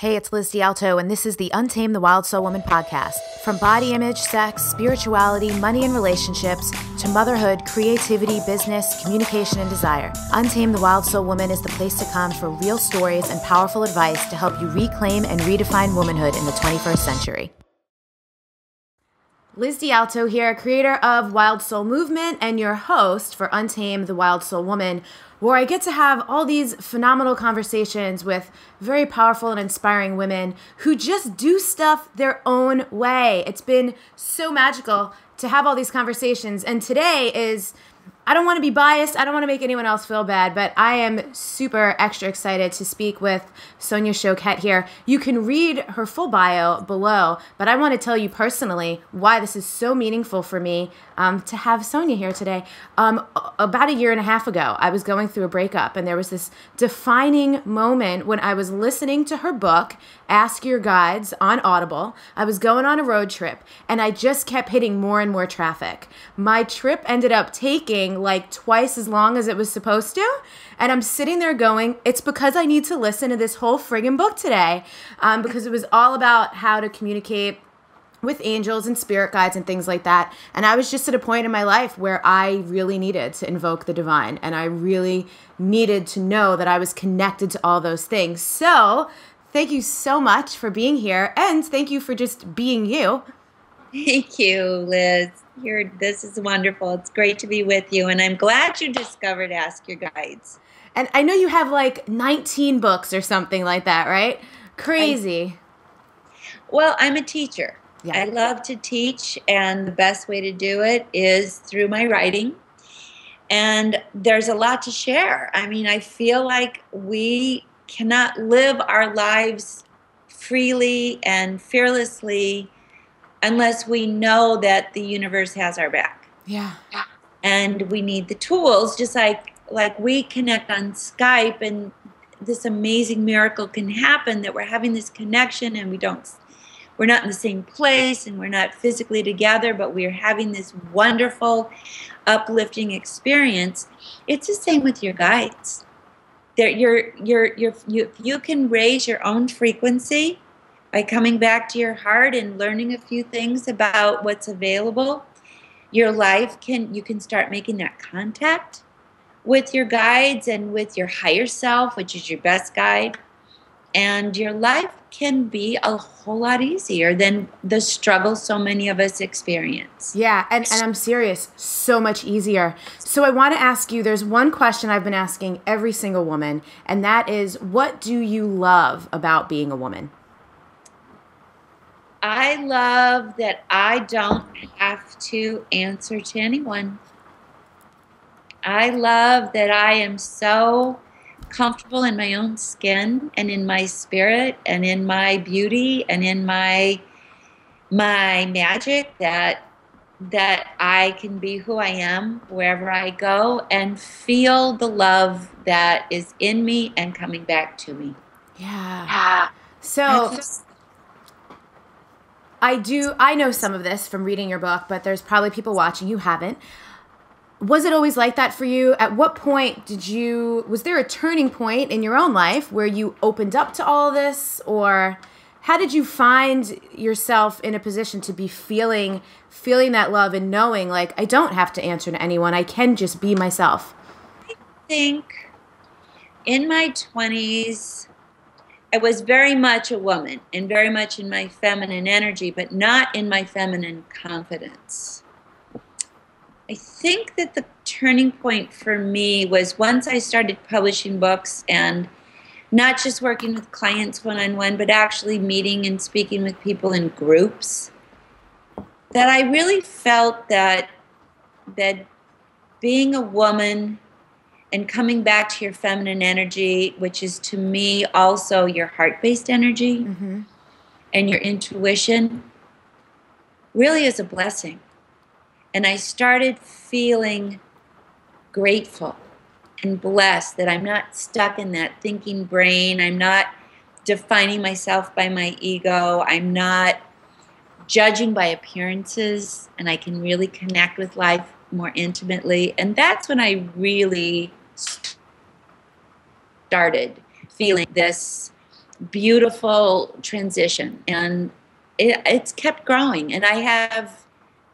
Hey, it's Liz D'Alto, and this is the Untamed the Wild Soul Woman podcast. From body image, sex, spirituality, money and relationships, to motherhood, creativity, business, communication, and desire, Untamed the Wild Soul Woman is the place to come for real stories and powerful advice to help you reclaim and redefine womanhood in the 21st century. Liz D'Alto here, creator of Wild Soul Movement and your host for Untamed the Wild Soul Woman, where I get to have all these phenomenal conversations with very powerful and inspiring women who just do stuff their own way. It's been so magical to have all these conversations. And today is, I don't want to be biased. I don't want to make anyone else feel bad, but I am super extra excited to speak with Sonia Choquette here. You can read her full bio below, but I want to tell you personally why this is so meaningful for me to have Sonia here today. About a year and a half ago, I was going through a breakup, and there was this defining moment when I was listening to her book, Ask Your Guides, on Audible. I was going on a road trip, and I just kept hitting more and more traffic. My trip ended up taking like twice as long as it was supposed to, and I'm sitting there going, it's because I need to listen to this whole friggin' book today, because it was all about how to communicate with angels and spirit guides and things like that. And I was just at a point in my life where I really needed to invoke the divine, and I really needed to know that I was connected to all those things. So thank you so much for being here, and thank you for just being you. Thank you, Liz. This is wonderful. It's great to be with you, and I'm glad you discovered Ask Your Guides. And I know you have like 19 books or something like that, right? Crazy. Well, I'm a teacher. Yeah. I love to teach, and the best way to do it is through my writing. And there's a lot to share. I mean, I feel like we cannot live our lives freely and fearlessly unless we know that the universe has our back. Yeah. And we need the tools, just like we connect on Skype, and this amazing miracle can happen that we're having this connection, and we're not in the same place, and we're not physically together, but we're having this wonderful, uplifting experience. It's the same with your guides. You can raise your own frequency by coming back to your heart and learning a few things about what's available. Your life you can start making that contact with your guides and with your higher self, which is your best guide. And your life can be a whole lot easier than the struggle so many of us experience. Yeah, and I'm serious, so much easier. So I want to ask you, there's one question I've been asking every single woman, and that is, what do you love about being a woman? I love that I don't have to answer to anyone. I love that I am so comfortable in my own skin and in my spirit and in my beauty and in my magic, that I can be who I am wherever I go and feel the love that is in me and coming back to me. Yeah. So I know some of this from reading your book, but there's probably people watching who haven't. Was it always like that for you? At what point was there a turning point in your own life where you opened up to all of this? Or how did you find yourself in a position to be feeling that love and knowing, like, I don't have to answer to anyone, I can just be myself? I think in my 20s, I was very much a woman and very much in my feminine energy, but not in my feminine confidence. I think that the turning point for me was once I started publishing books and not just working with clients one-on-one, but actually meeting and speaking with people in groups, that I really felt that being a woman and coming back to your feminine energy, which is to me also your heart-based energy, mm-hmm. and your intuition, really is a blessing. And I started feeling grateful and blessed that I'm not stuck in that thinking brain. I'm not defining myself by my ego. I'm not judging by appearances, and I can really connect with life more intimately. And that's when I really started feeling this beautiful transition, and it's kept growing. And I have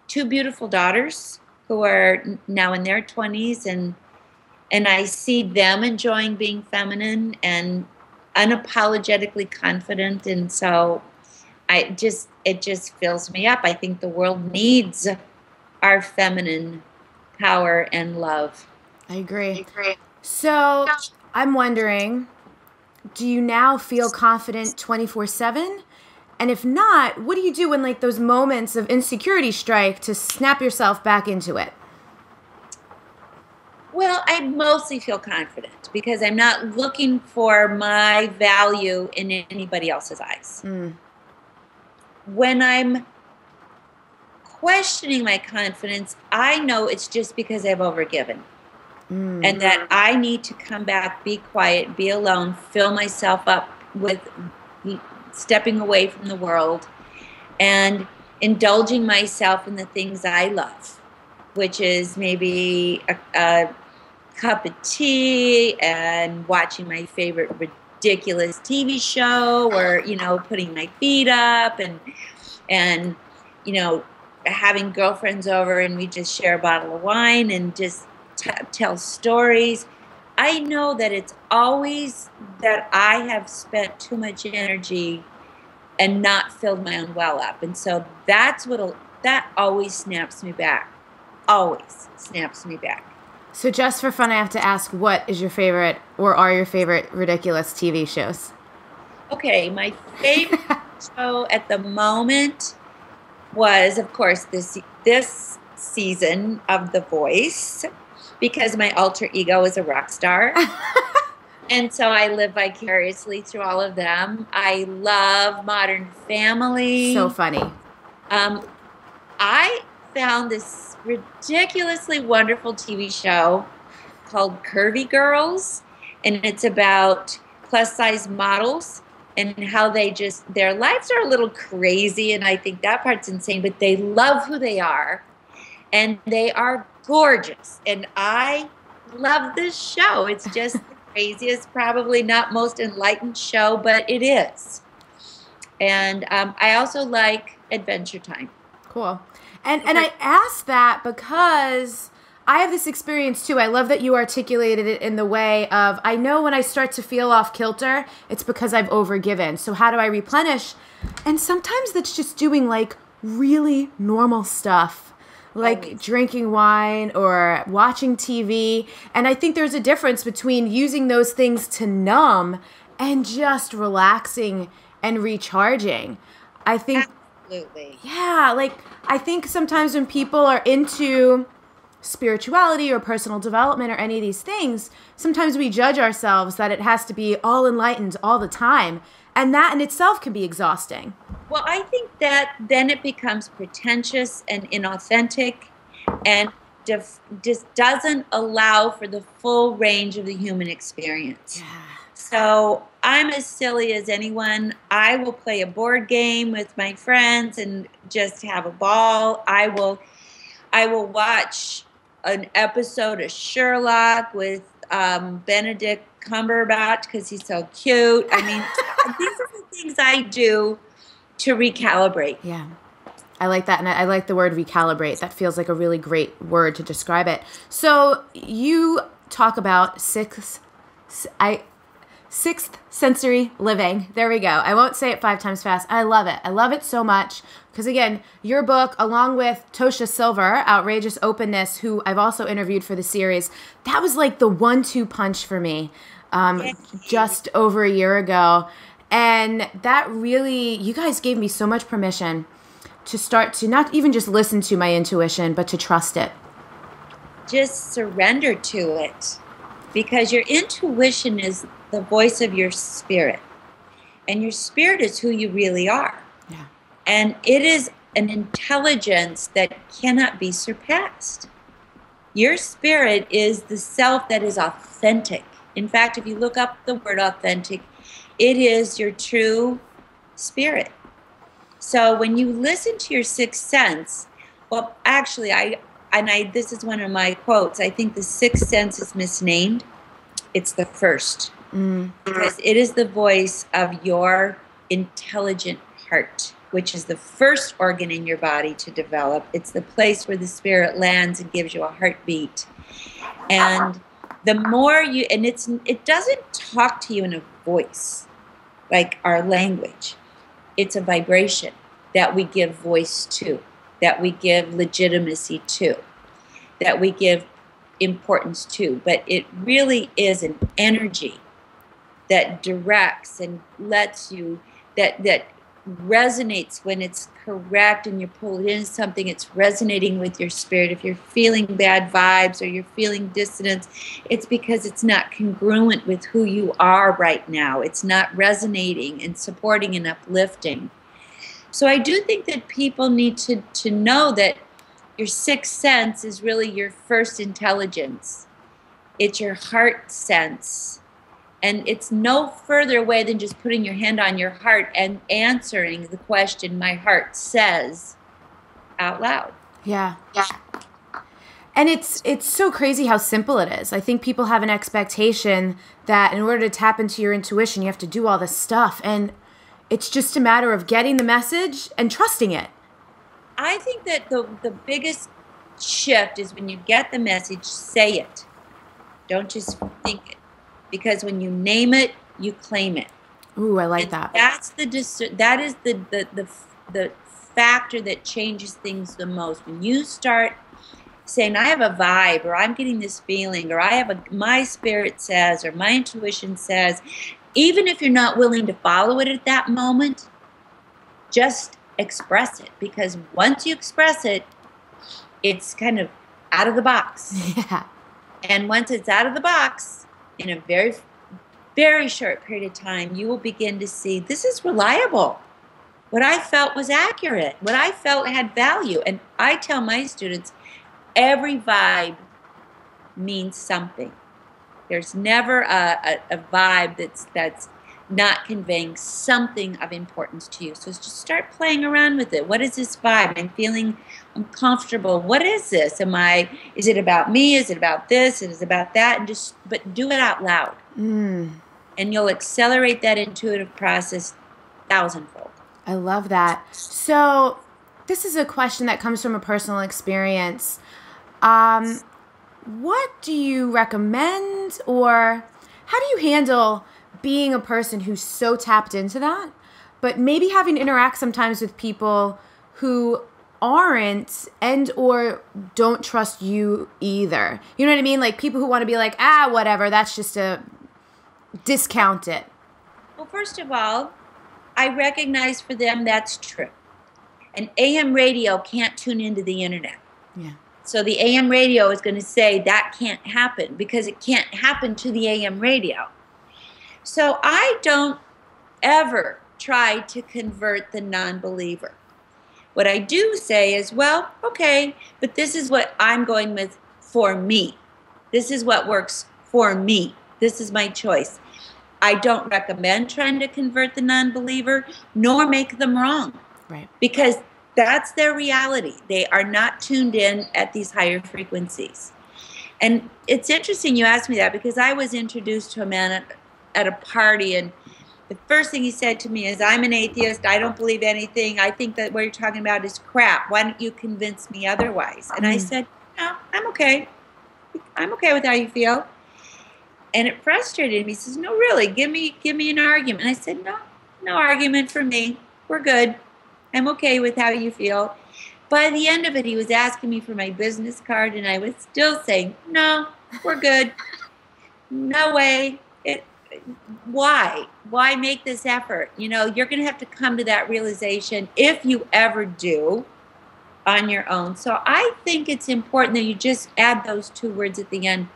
two beautiful daughters who are now in their 20s, and I see them enjoying being feminine and unapologetically confident. And so it just fills me up. I think the world needs our feminine power and love. I agree. So I'm wondering, do you now feel confident 24/7? And if not, what do you do when like those moments of insecurity strike to snap yourself back into it? Well, I mostly feel confident because I'm not looking for my value in anybody else's eyes. When I'm questioning my confidence, I know it's just because I've overgiven. And that I need to come back, be quiet, be alone, fill myself up with stepping away from the world and indulging myself in the things I love, which is maybe a cup of tea and watching my favorite ridiculous TV show, or, putting my feet up and having girlfriends over and we just share a bottle of wine and just tell stories. I know that it's always that I have spent too much energy and not filled my own well up. And so that always snaps me back. Always snaps me back. So just for fun, I have to ask, what is your favorite or are your favorite ridiculous TV shows? Okay, my favorite show at the moment was, of course, this season of The Voice, because my alter ego is a rock star. And so I live vicariously through all of them. I love Modern Family. So funny. I found this ridiculously wonderful TV show called Curvy Girls, and it's about plus-size models and how their lives are a little crazy, and I think that part's insane, but they love who they are, and they are gorgeous, and I love this show. It's just the craziest, probably not most enlightened show, but it is. And I also like Adventure Time. Cool. And I asked that because I have this experience too. I love that you articulated it in the way of, I know when I start to feel off kilter, it's because I've overgiven. So how do I replenish? And sometimes that's just doing like really normal stuff, like drinking wine or watching TV. And I think there's a difference between using those things to numb and just relaxing and recharging. I think, absolutely. Yeah, like I think sometimes when people are into spirituality or personal development or any of these things, sometimes we judge ourselves that it has to be all enlightened all the time. And that in itself can be exhausting. Well, I think that then it becomes pretentious and inauthentic and just doesn't allow for the full range of the human experience. Yeah. So I'm as silly as anyone. I will play a board game with my friends and just have a ball. I will watch an episode of Sherlock with Benedict Cumberbatch because he's so cute. I mean, these are the things I do to recalibrate. Yeah. I like that. And I like the word recalibrate. That feels like a really great word to describe it. So you talk about sixth sensory living. There we go. I won't say it 5 times fast. I love it. I love it so much. Because again, your book, along with Tosha Silver, Outrageous Openness, who I've also interviewed for the series, that was like the 1-2 punch for me just over a year ago. And that really, you guys gave me so much permission to start to not even just listen to my intuition, but to trust it. Just surrender to it. Because your intuition is the voice of your spirit. And your spirit is who you really are. Yeah. And it is an intelligence that cannot be surpassed. Your spirit is the self that is authentic. In fact, if you look up the word authentic, it is your true spirit. So when you listen to your sixth sense, well, actually, this is one of my quotes. I think the sixth sense is misnamed. It's the first. because it is the voice of your intelligent heart, which is the first organ in your body to develop. It's the place where the spirit lands and gives you a heartbeat. And the more you, and it doesn't talk to you in a voice like our language. It's a vibration that we give voice to, that we give legitimacy to, that we give importance to. But it really is an energy that directs and lets you, that resonates when it's correct and you pull it in something, it's resonating with your spirit. If you're feeling bad vibes or you're feeling dissonance, it's because it's not congruent with who you are right now. It's not resonating and supporting and uplifting. So I do think that people need to know that your sixth sense is really your first intelligence. It's your heart sense. And it's no further away than just putting your hand on your heart and answering the question my heart says out loud. Yeah. And it's so crazy how simple it is. I think people have an expectation that in order to tap into your intuition, you have to do all this stuff. And it's just a matter of getting the message and trusting it. I think that the biggest shift is when you get the message, say it. Don't just think it. Because when you name it, you claim it. Ooh, I like that. That is the factor that changes things the most. When you start saying, I have a vibe, or I'm getting this feeling, or my spirit says, or my intuition says, even if you're not willing to follow it at that moment, just express it. Because once you express it, it's kind of out of the box. Yeah. And once it's out of the box, in a very, very short period of time, you will begin to see this is reliable. What I felt was accurate. What I felt had value. And I tell my students, every vibe means something. There's never a vibe that's not conveying something of importance to you. So just start playing around with it. What is this vibe? I'm feeling uncomfortable. What is this? Is it about me? Is it about this? Is it about that? But do it out loud. And you'll accelerate that intuitive process thousandfold. I love that. So this is a question that comes from a personal experience. What do you recommend, or how do you handle being a person who's so tapped into that, but maybe having to interact sometimes with people who aren't and or don't trust you either? You know what I mean? Like people who want to be like, whatever, that's just a discount it. Well, first of all, I recognize for them that's true. And AM radio can't tune into the internet. Yeah. So the AM radio is going to say that can't happen because it can't happen to the AM radio. So I don't ever try to convert the non-believer. What I do say is, well, okay, but this is what I'm going with for me. This is what works for me. This is my choice. I don't recommend trying to convert the non-believer, nor make them wrong. Right. Because that's their reality. They are not tuned in at these higher frequencies. And it's interesting you asked me that because I was introduced to a man at a party, and the first thing he said to me is, I'm an atheist, I don't believe anything, I think that what you're talking about is crap, why don't you convince me otherwise? And I said, no, I'm okay with how you feel. And it frustrated me. He says, no, really, give me an argument. And I said, no argument for me, we're good, I'm okay with how you feel. By the end of it, he was asking me for my business card, and I was still saying, no, we're good, no way. Why make this effort? You're going to have to come to that realization if you ever do on your own. So I think it's important that you just add those two words at the end,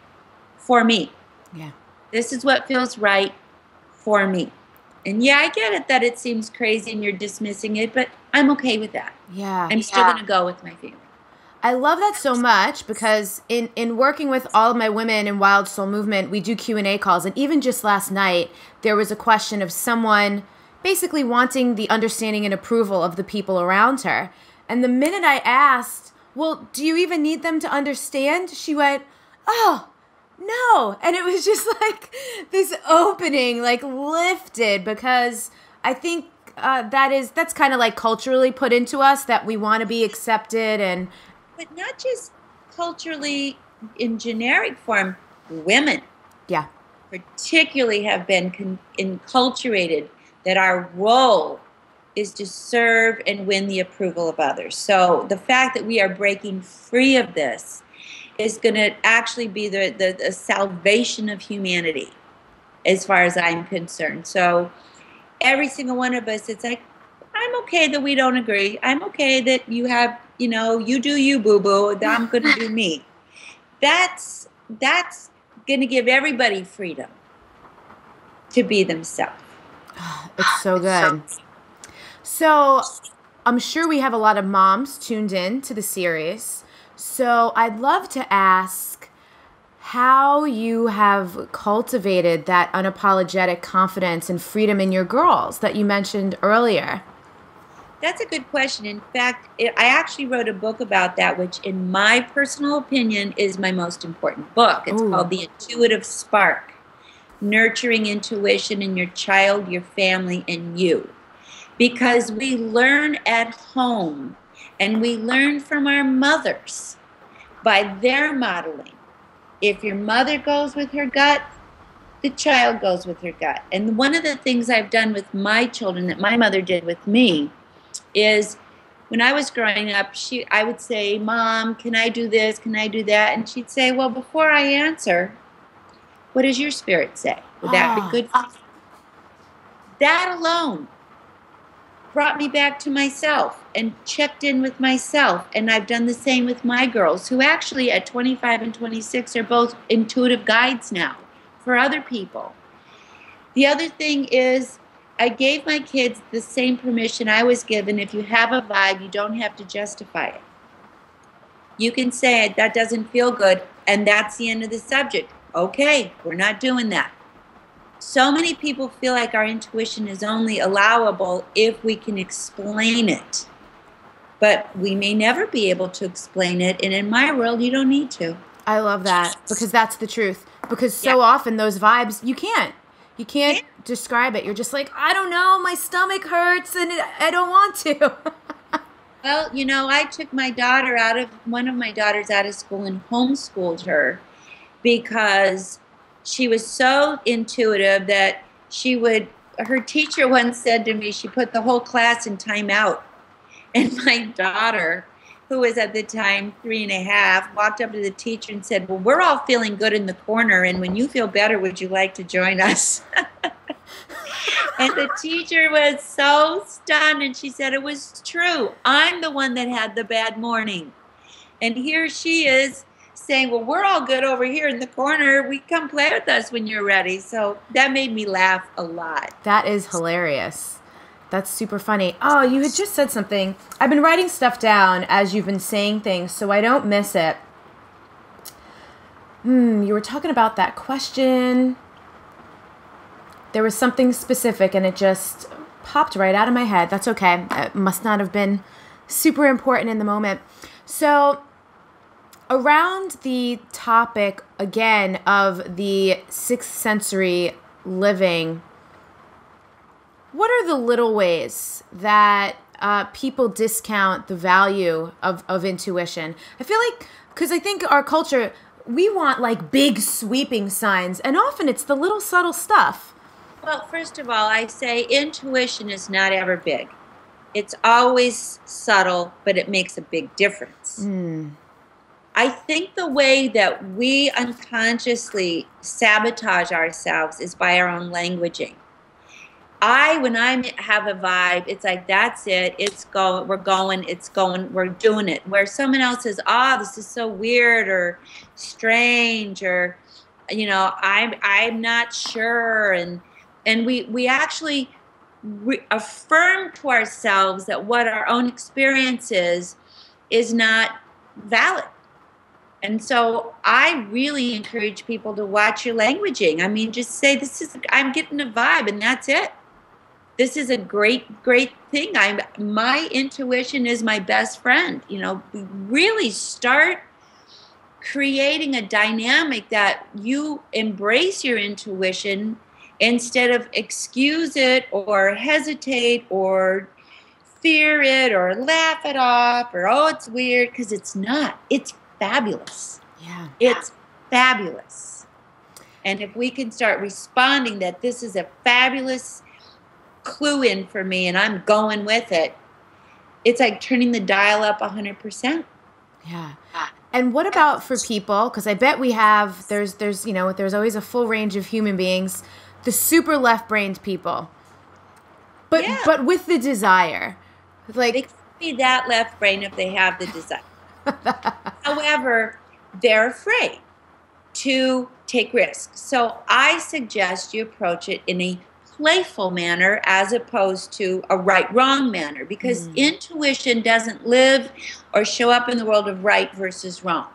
for me. Yeah. This is what feels right for me. And yeah, I get it that it seems crazy and you're dismissing it, but I'm okay with that. Yeah. I'm still going to go with my feeling. I love that so much because in working with all of my women in Wild Soul Movement, we do Q&A calls. And even just last night, there was a question of someone basically wanting the understanding and approval of the people around her. And the minute I asked, well, do you even need them to understand? She went, oh, No. And it was just like this opening, like lifted, because I think that's kind of like culturally put into us that we want to be accepted. And But not just culturally in generic form, women yeah. particularly have been enculturated that our role is to serve and win the approval of others. So the fact that we are breaking free of this is going to actually be the salvation of humanity, as far as I'm concerned. So every single one of us, it's like, I'm okay that we don't agree. I'm okay that you have, you do you, boo-boo. I'm going to do me. That's going to give everybody freedom to be themselves. It's so good. So I'm sure we have a lot of moms tuned in to the series. So I'd love to ask how you have cultivated that unapologetic confidence and freedom in your girls that you mentioned earlier. That's a good question. In fact, I actually wrote a book about that, which in my personal opinion is my most important book. It's called The Intuitive Spark: Nurturing Intuition in Your Child, Your Family, and You. Because we learn at home and we learn from our mothers by their modeling. If your mother goes with her gut, the child goes with her gut. And one of the things I've done with my children that my mother did with me is when I was growing up, I would say, Mom, can I do this? Can I do that? And she'd say, well, before I answer, what does your spirit say? Would that be good? That alone brought me back to myself and checked in with myself. And I've done the same with my girls, who actually at 25 and 26 are both intuitive guides now for other people. The other thing is, I gave my kids the same permission I was given. If you have a vibe, you don't have to justify it. You can say, that doesn't feel good, and that's the end of the subject. Okay, we're not doing that. So many people feel like our intuition is only allowable if we can explain it. But we may never be able to explain it, and in my world, you don't need to. I love that, because that's the truth. Because so often those vibes, you can't describe it. You're just like, I don't know, my stomach hurts and I don't want to. Well, I took one of my daughters out of school and homeschooled her because she was so intuitive that her teacher once said to me, she put the whole class in timeout. And my daughter, who was at the time 3.5, walked up to the teacher and said, well, we're all feeling good in the corner, and when you feel better, would you like to join us? And the teacher was so stunned, and she said, it was true. I'm the one that had the bad morning. And here she is saying, well, we're all good over here in the corner. We come play with us when you're ready. So that made me laugh a lot. That is hilarious. That's super funny. Oh, you had just said something. I've been writing stuff down as you've been saying things so I don't miss it. You were talking about that question. There was something specific and it just popped right out of my head. That's okay. It must not have been super important in the moment. So around the topic, again, of the sixth sensory living, what are the little ways that people discount the value of intuition? I feel like, because I think our culture, we want like big sweeping signs, and often it's the little subtle stuff. Well, first of all, I say intuition is not ever big. It's always subtle, but it makes a big difference. I think the way that we unconsciously sabotage ourselves is by our own languaging. When I have a vibe, it's like, that's it, it's going, we're going, it's going, we're doing it. Where someone else says, this is so weird or strange, or, I'm not sure. And we actually affirm to ourselves that what our own experience is not valid. And so I really encourage people to watch your languaging. I mean, just say, I'm getting a vibe, and that's it. This is a great, great thing. My intuition is my best friend. Really start creating a dynamic that you embrace your intuition instead of excuse it or hesitate or fear it or laugh it off or, oh, it's weird, because it's not. It's fabulous. Yeah. It's fabulous. And if we can start responding that this is a fabulous clue in for me and I'm going with it, it's like turning the dial up 100%. Yeah. And what about for people, because I bet we have, there's always a full range of human beings, the super left-brained people, but with the desire. Like, they could be that left brain if they have the desire. However, they're afraid to take risks. So I suggest you approach it in a playful manner as opposed to a right-wrong manner, because intuition doesn't live or show up in the world of right versus wrong.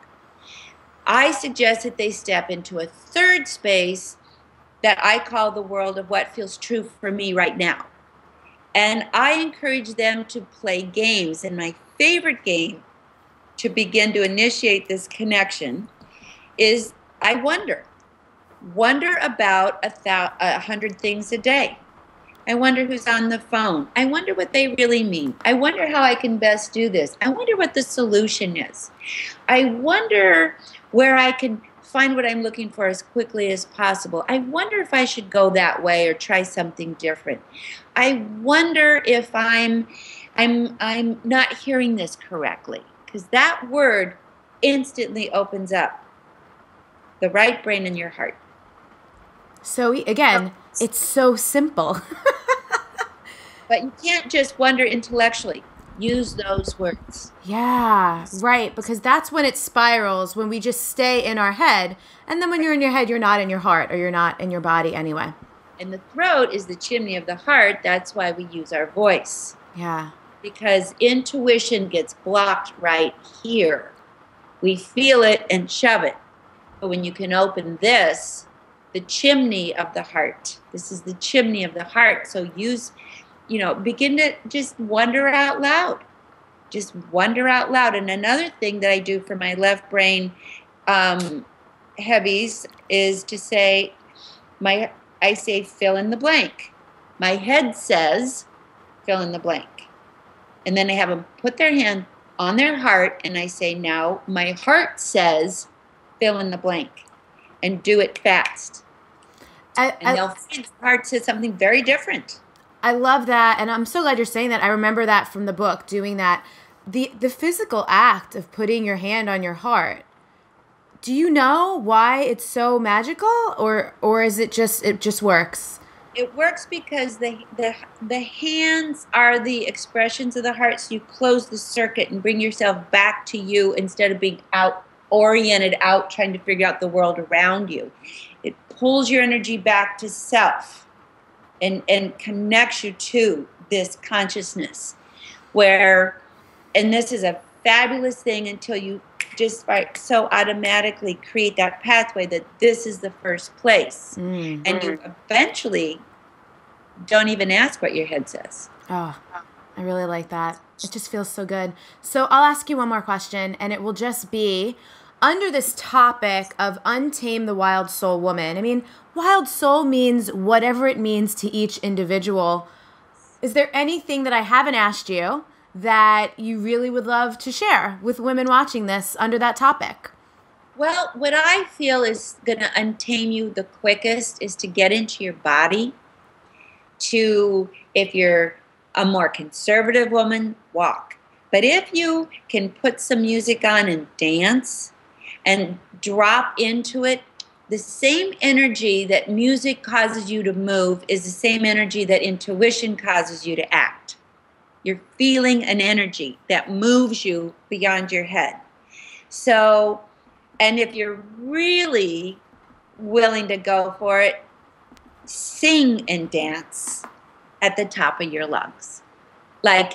I suggest that they step into a third space that I call the world of what feels true for me right now. And I encourage them to play games. And my favorite game to begin to initiate this connection is I wonder. Wonder about 100 things a day. I wonder who's on the phone. I wonder what they really mean. I wonder how I can best do this. I wonder what the solution is. I wonder where I can find what I'm looking for as quickly as possible. I wonder if I should go that way or try something different. I wonder if I'm not hearing this correctly, because that word instantly opens up the right brain in your heart. So again, it's so simple. But you can't just wonder intellectually. Use those words. Yeah, right. Because that's when it spirals, when we just stay in our head. And then when you're in your head, you're not in your heart, or you're not in your body anyway. And the throat is the chimney of the heart. That's why we use our voice. Yeah. Because intuition gets blocked right here. We feel it and shove it. But when you can open this, the chimney of the heart. This is the chimney of the heart. So begin to just wonder out loud. Just wonder out loud. And another thing that I do for my left brain heavies is to say, I say fill in the blank. My head says fill in the blank. And then I have them put their hand on their heart and I say, now my heart says fill in the blank. And do it fast. And they'll find the heart says something very different. I love that, and I'm so glad you're saying that. I remember that from the book, doing that. The physical act of putting your hand on your heart. Do you know why it's so magical, or is it just works? It works because the hands are the expressions of the heart, so you close the circuit and bring yourself back to you instead of being oriented out trying to figure out the world around you. It pulls your energy back to self. And connects you to this consciousness and this is a fabulous thing until you just so automatically create that pathway that this is the first place. Mm-hmm. And you eventually don't even ask what your head says. Oh, I really like that. It just feels so good. So I'll ask you one more question, and it will just be, under this topic of untame the wild soul woman, I mean, wild soul means whatever it means to each individual. Is there anything that I haven't asked you that you really would love to share with women watching this under that topic? Well, what I feel is going to untame you the quickest is to get into your body. If you're a more conservative woman, walk. But if you can put some music on and dance and drop into it, the same energy that music causes you to move is the same energy that intuition causes you to act. You're feeling an energy that moves you beyond your head. So, and if you're really willing to go for it, sing and dance at the top of your lungs. Like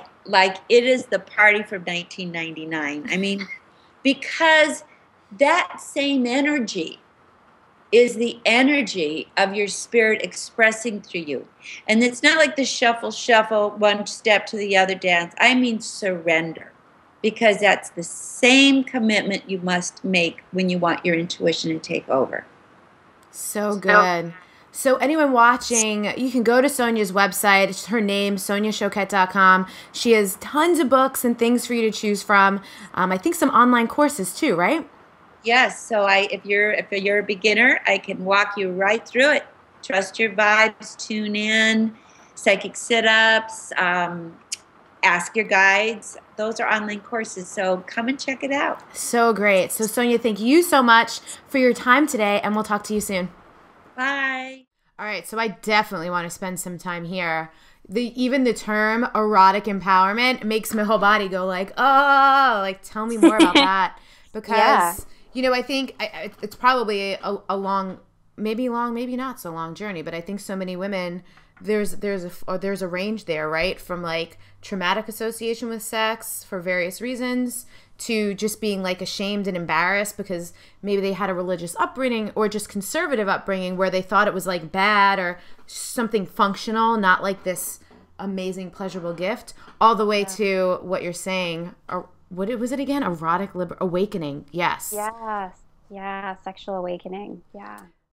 it is the party from 1999. I mean, because that same energy is the energy of your spirit expressing through you. And it's not like the shuffle, one step to the other dance. I mean surrender. because that's the same commitment you must make when you want your intuition to take over. So good. So anyone watching, you can go to Sonia's website. It's her name, soniachoquette.com. She has tons of books and things for you to choose from. I think some online courses too, right? Yes. So if you're a beginner, I can walk you right through it. Trust your vibes, tune in, psychic sit-ups, ask your guides. Those are online courses. So come and check it out. So great. So Sonia, thank you so much for your time today, and we'll talk to you soon. Bye. All right, so I definitely want to spend some time here. Even the term erotic empowerment makes my whole body go like, oh, like tell me more about that. Because, I think it's probably a long, maybe not so long journey, but I think so many women, there's a range there, right? From like traumatic association with sex for various reasons to just being like ashamed and embarrassed because maybe they had a religious upbringing or just conservative upbringing where they thought it was like bad or something functional, not like this amazing pleasurable gift, all the way to what you're saying. Or what was it again? Erotic awakening. Yes. Yes. Yeah. Sexual awakening. Yeah.